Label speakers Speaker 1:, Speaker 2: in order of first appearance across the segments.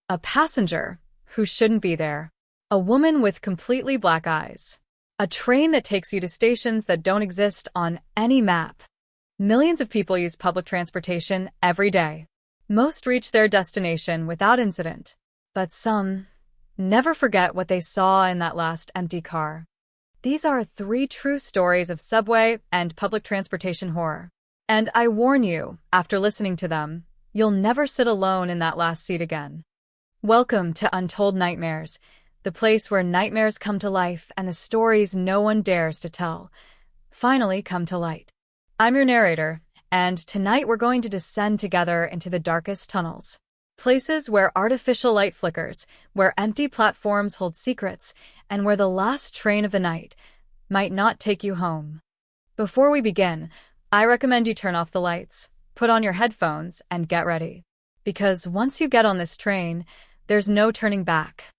Speaker 1: A passenger who shouldn't be there. A woman with completely black eyes. A train that takes you to stations that don't exist on any map. Millions of people use public transportation every day. Most reach their destination without incident. But some never forget what they saw in that last empty car. These are 3 true stories of subway and public transportation horror. And I warn you, after listening to them, you'll never sit alone in that last seat again. Welcome to Untold Nightmares, the place where nightmares come to life and the stories no one dares to tell finally come to light. I'm your narrator, and tonight we're going to descend together into the darkest tunnels. Places where artificial light flickers, where empty platforms hold secrets, and where the last train of the night might not take you home. Before we begin, I recommend you turn off the lights, put on your headphones, and get ready. Because once you get on this train, there's no turning back.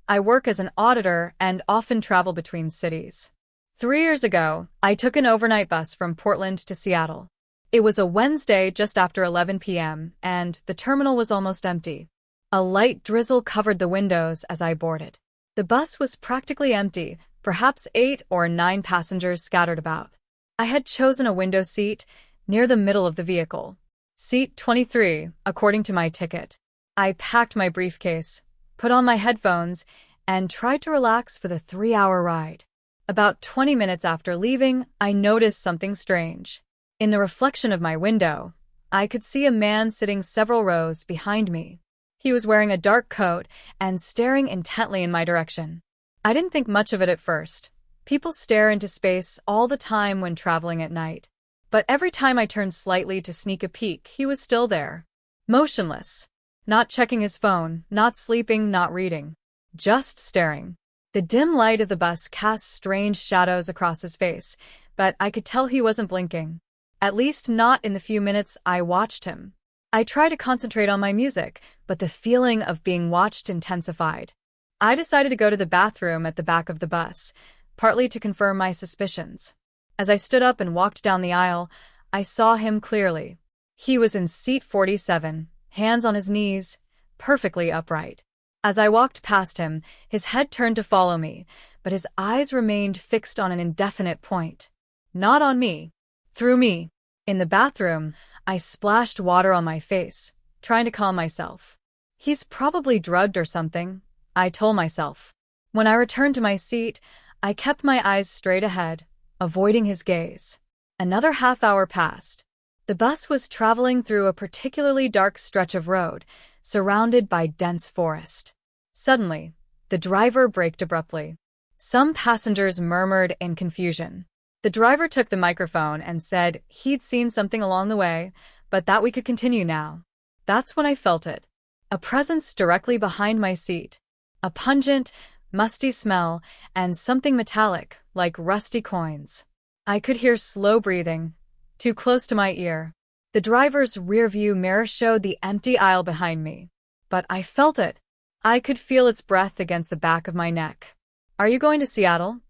Speaker 1: I work as an auditor and often travel between cities. 3 years ago, I took an overnight bus from Portland to Seattle. It was a Wednesday just after 11 p.m., and the terminal was almost empty. A light drizzle covered the windows as I boarded. The bus was practically empty, perhaps 8 or 9 passengers scattered about. I had chosen a window seat near the middle of the vehicle. Seat 23, according to my ticket. I packed my briefcase, put on my headphones, and tried to relax for the 3-hour ride. About 20 minutes after leaving, I noticed something strange. In the reflection of my window, I could see a man sitting several rows behind me. He was wearing a dark coat and staring intently in my direction. I didn't think much of it at first. People stare into space all the time when traveling at night. But every time I turned slightly to sneak a peek, he was still there. Motionless. Not checking his phone, not sleeping, not reading. Just staring. The dim light of the bus cast strange shadows across his face, but I could tell he wasn't blinking. At least not in the few minutes I watched him. I tried to concentrate on my music, but the feeling of being watched intensified. I decided to go to the bathroom at the back of the bus, partly to confirm my suspicions. As I stood up and walked down the aisle, I saw him clearly. He was in seat 47, hands on his knees, perfectly upright. As I walked past him, his head turned to follow me, but his eyes remained fixed on an indefinite point. Not on me. Through me. In the bathroom, I splashed water on my face, trying to calm myself. He's probably drugged or something, I told myself. When I returned to my seat, I kept my eyes straight ahead, avoiding his gaze. Another half-hour passed. The bus was traveling through a particularly dark stretch of road, surrounded by dense forest. Suddenly, the driver braked abruptly. Some passengers murmured in confusion. The driver took the microphone and said he'd seen something along the way, but that we could continue now. That's when I felt it. A presence directly behind my seat. A pungent, musty smell, and something metallic, like rusty coins. I could hear slow breathing, too close to my ear. The driver's rearview mirror showed the empty aisle behind me. But I felt it. I could feel its breath against the back of my neck. "Are you going to Seattle?"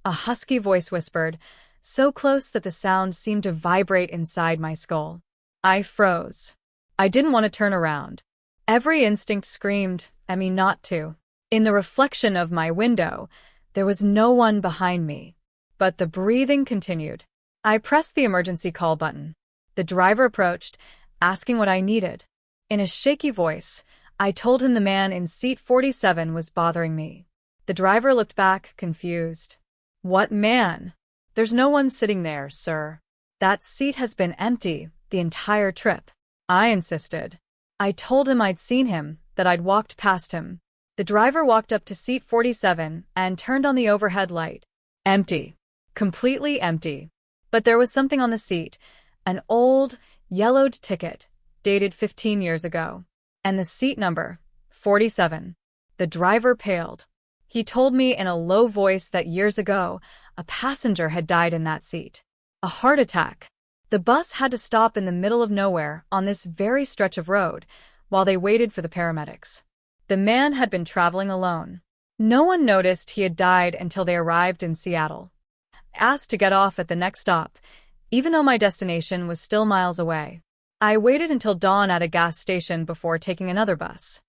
Speaker 1: A husky voice whispered, so close that the sound seemed to vibrate inside my skull. I froze. I didn't want to turn around. Every instinct screamed at me not to. In the reflection of my window, there was no one behind me. But the breathing continued. I pressed the emergency call button. The driver approached, asking what I needed. In a shaky voice, I told him the man in seat 47 was bothering me. The driver looked back, confused. "What man? There's no one sitting there, sir. That seat has been empty the entire trip." I insisted. I told him I'd seen him, that I'd walked past him. The driver walked up to seat 47 and turned on the overhead light. Empty. Completely empty. But there was something on the seat, an old, yellowed ticket, dated 15 years ago. And the seat number, 47. The driver paled. He told me in a low voice that years ago, a passenger had died in that seat. A heart attack. The bus had to stop in the middle of nowhere on this very stretch of road while they waited for the paramedics. The man had been traveling alone. No one noticed he had died until they arrived in Seattle. I asked to get off at the next stop, even though my destination was still miles away. I waited until dawn at a gas station before taking another bus.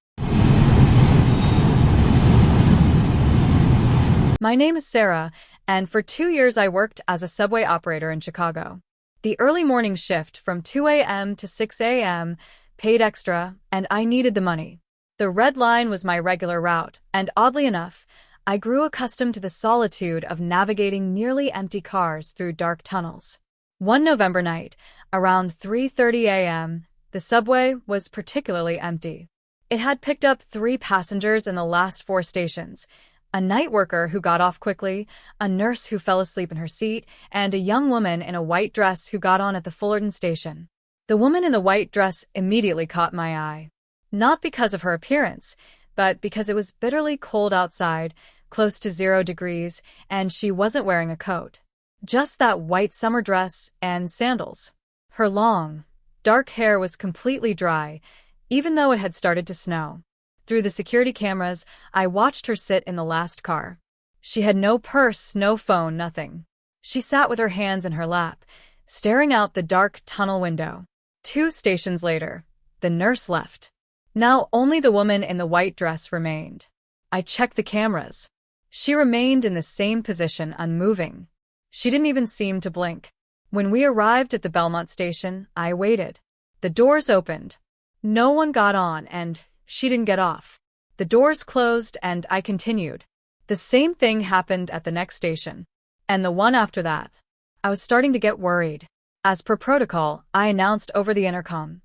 Speaker 1: My name is Sarah, and for 2 years I worked as a subway operator in Chicago. The early morning shift from 2 a.m. to 6 a.m. paid extra, and I needed the money. The Red Line was my regular route, and oddly enough, I grew accustomed to the solitude of navigating nearly empty cars through dark tunnels. One November night, around 3:30 a.m., the subway was particularly empty. It had picked up 3 passengers in the last 4 stations: a night worker who got off quickly, a nurse who fell asleep in her seat, and a young woman in a white dress who got on at the Fullerton station. The woman in the white dress immediately caught my eye. Not because of her appearance, but because it was bitterly cold outside, close to 0 degrees, and she wasn't wearing a coat. Just that white summer dress and sandals. Her long, dark hair was completely dry, even though it had started to snow. Through the security cameras, I watched her sit in the last car. She had no purse, no phone, nothing. She sat with her hands in her lap, staring out the dark tunnel window. 2 stations later, the nurse left. Now only the woman in the white dress remained. I checked the cameras. She remained in the same position, unmoving. She didn't even seem to blink. When we arrived at the Belmont station, I waited. The doors opened. No one got on, and she didn't get off. The doors closed, and I continued. The same thing happened at the next station, and the one after that. I was starting to get worried. As per protocol, I announced over the intercom,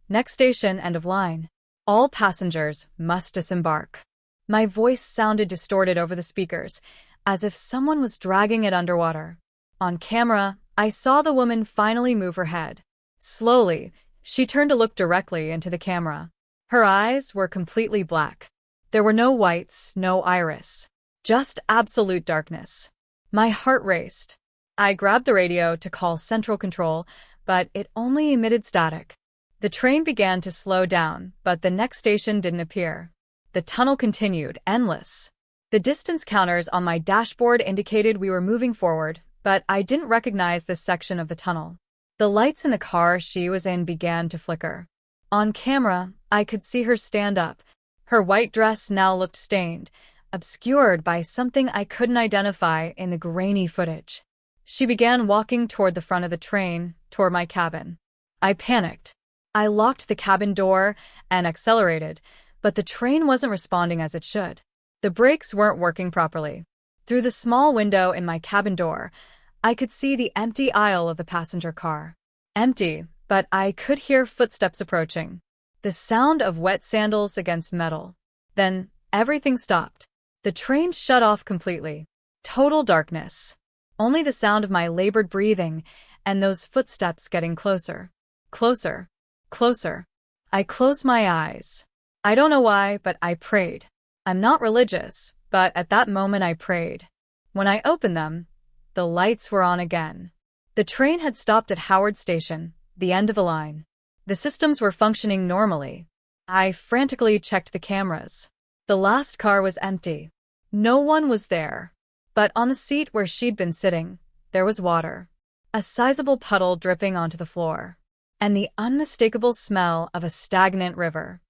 Speaker 1: "Next station, end of line. All passengers must disembark." My voice sounded distorted over the speakers, as if someone was dragging it underwater. On camera, I saw the woman finally move her head. Slowly, she turned to look directly into the camera. Her eyes were completely black. There were no whites, no iris. Just absolute darkness. My heart raced. I grabbed the radio to call Central Control, but it only emitted static. The train began to slow down, but the next station didn't appear. The tunnel continued, endless. The distance counters on my dashboard indicated we were moving forward, but I didn't recognize this section of the tunnel. The lights in the car she was in began to flicker. On camera, I could see her stand up. Her white dress now looked stained, obscured by something I couldn't identify in the grainy footage. She began walking toward the front of the train, toward my cabin. I panicked. I locked the cabin door and accelerated, but the train wasn't responding as it should. The brakes weren't working properly. Through the small window in my cabin door, I could see the empty aisle of the passenger car. Empty, but I could hear footsteps approaching. The sound of wet sandals against metal. Then, everything stopped. The train shut off completely. Total darkness. Only the sound of my labored breathing and those footsteps getting closer. Closer. Closer. I closed my eyes. I don't know why, but I prayed. I'm not religious, but at that moment I prayed. When I opened them, the lights were on again. The train had stopped at Howard Station, the end of the line. The systems were functioning normally. I frantically checked the cameras. The last car was empty. No one was there. But on the seat where she'd been sitting, there was water. A sizable puddle dripping onto the floor. And the unmistakable smell of a stagnant river.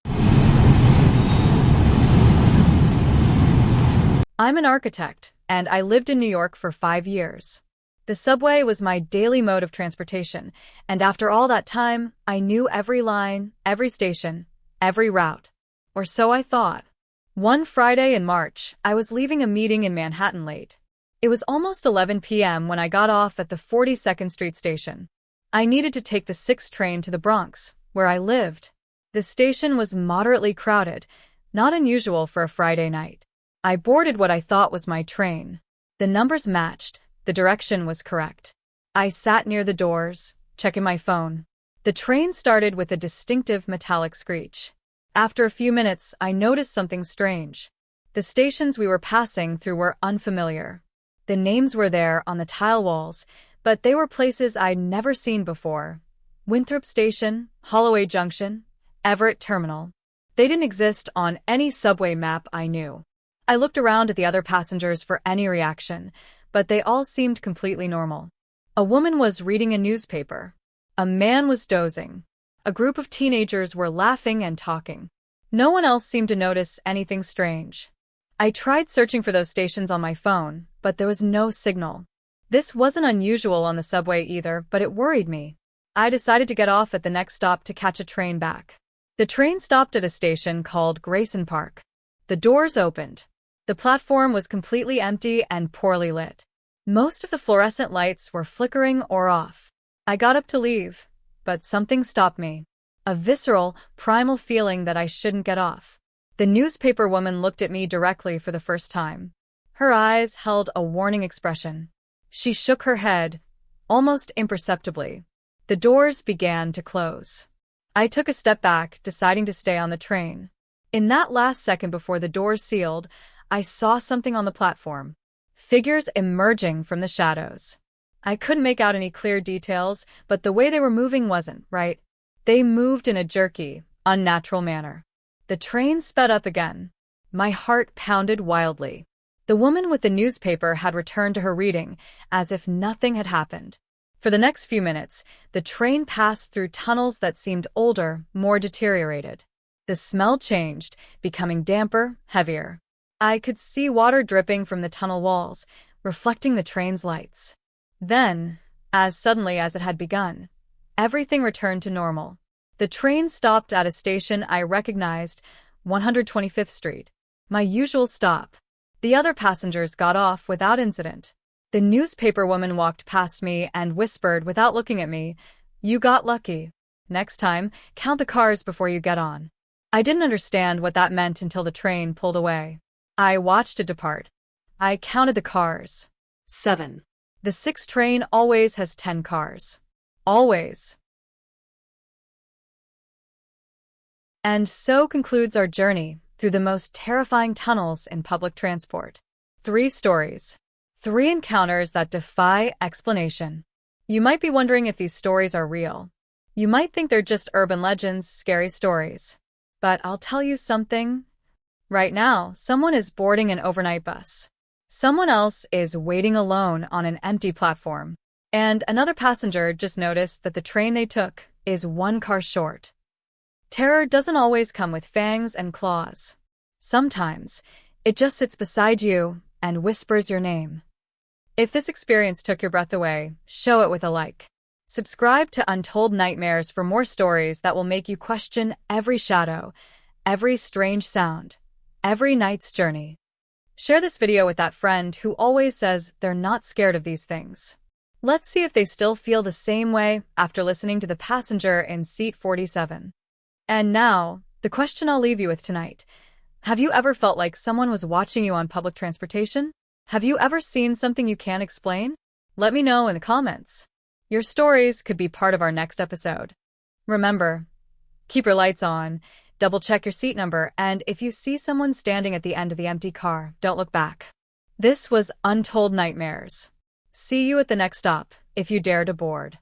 Speaker 1: I'm an architect, and I lived in New York for 5 years. The subway was my daily mode of transportation, and after all that time, I knew every line, every station, every route. Or so I thought. One Friday in March, I was leaving a meeting in Manhattan late. It was almost 11 p.m. when I got off at the 42nd Street station. I needed to take the 6th train to the Bronx, where I lived. The station was moderately crowded, not unusual for a Friday night. I boarded what I thought was my train. The numbers matched. The direction was correct. I sat near the doors, checking my phone. The train started with a distinctive metallic screech. After a few minutes, I noticed something strange. The stations we were passing through were unfamiliar. The names were there on the tile walls, but they were places I'd never seen before. Winthrop Station, Holloway Junction, Everett Terminal. They didn't exist on any subway map I knew. I looked around at the other passengers for any reaction, but they all seemed completely normal. A woman was reading a newspaper. A man was dozing. A group of teenagers were laughing and talking. No one else seemed to notice anything strange. I tried searching for those stations on my phone, but there was no signal. This wasn't unusual on the subway either, but it worried me. I decided to get off at the next stop to catch a train back. The train stopped at a station called Grayson Park. The doors opened. The platform was completely empty and poorly lit. Most of the fluorescent lights were flickering or off. I got up to leave, but something stopped me. A visceral, primal feeling that I shouldn't get off. The newspaper woman looked at me directly for the first time. Her eyes held a warning expression. She shook her head, almost imperceptibly. The doors began to close. I took a step back, deciding to stay on the train. In that last second before the doors sealed, I saw something on the platform. Figures emerging from the shadows. I couldn't make out any clear details, but the way they were moving wasn't right. They moved in a jerky, unnatural manner. The train sped up again. My heart pounded wildly. The woman with the newspaper had returned to her reading, as if nothing had happened. For the next few minutes, the train passed through tunnels that seemed older, more deteriorated. The smell changed, becoming damper, heavier. I could see water dripping from the tunnel walls, reflecting the train's lights. Then, as suddenly as it had begun, everything returned to normal. The train stopped at a station I recognized, 125th Street, my usual stop. The other passengers got off without incident. The newspaper woman walked past me and whispered without looking at me, "You got lucky. Next time, count the cars before you get on." I didn't understand what that meant until the train pulled away. I watched it depart. I counted the cars. 7. The 6 train always has 10 cars. Always. And so concludes our journey through the most terrifying tunnels in public transport. 3 stories. 3 encounters that defy explanation. You might be wondering if these stories are real. You might think they're just urban legends, scary stories. But I'll tell you something. Right now, someone is boarding an overnight bus. Someone else is waiting alone on an empty platform. And another passenger just noticed that the train they took is 1 car short. Terror doesn't always come with fangs and claws. Sometimes, it just sits beside you and whispers your name. If this experience took your breath away, show it with a like. Subscribe to Untold Nightmares for more stories that will make you question every shadow, every strange sound, every night's journey. Share this video with that friend who always says they're not scared of these things. Let's see if they still feel the same way after listening to the passenger in seat 47. And now, the question I'll leave you with tonight. Have you ever felt like someone was watching you on public transportation? Have you ever seen something you can't explain? Let me know in the comments. Your stories could be part of our next episode. Remember, keep your lights on, double-check your seat number, and if you see someone standing at the end of the empty car, don't look back. This was Untold Nightmares. See you at the next stop, if you dare to board.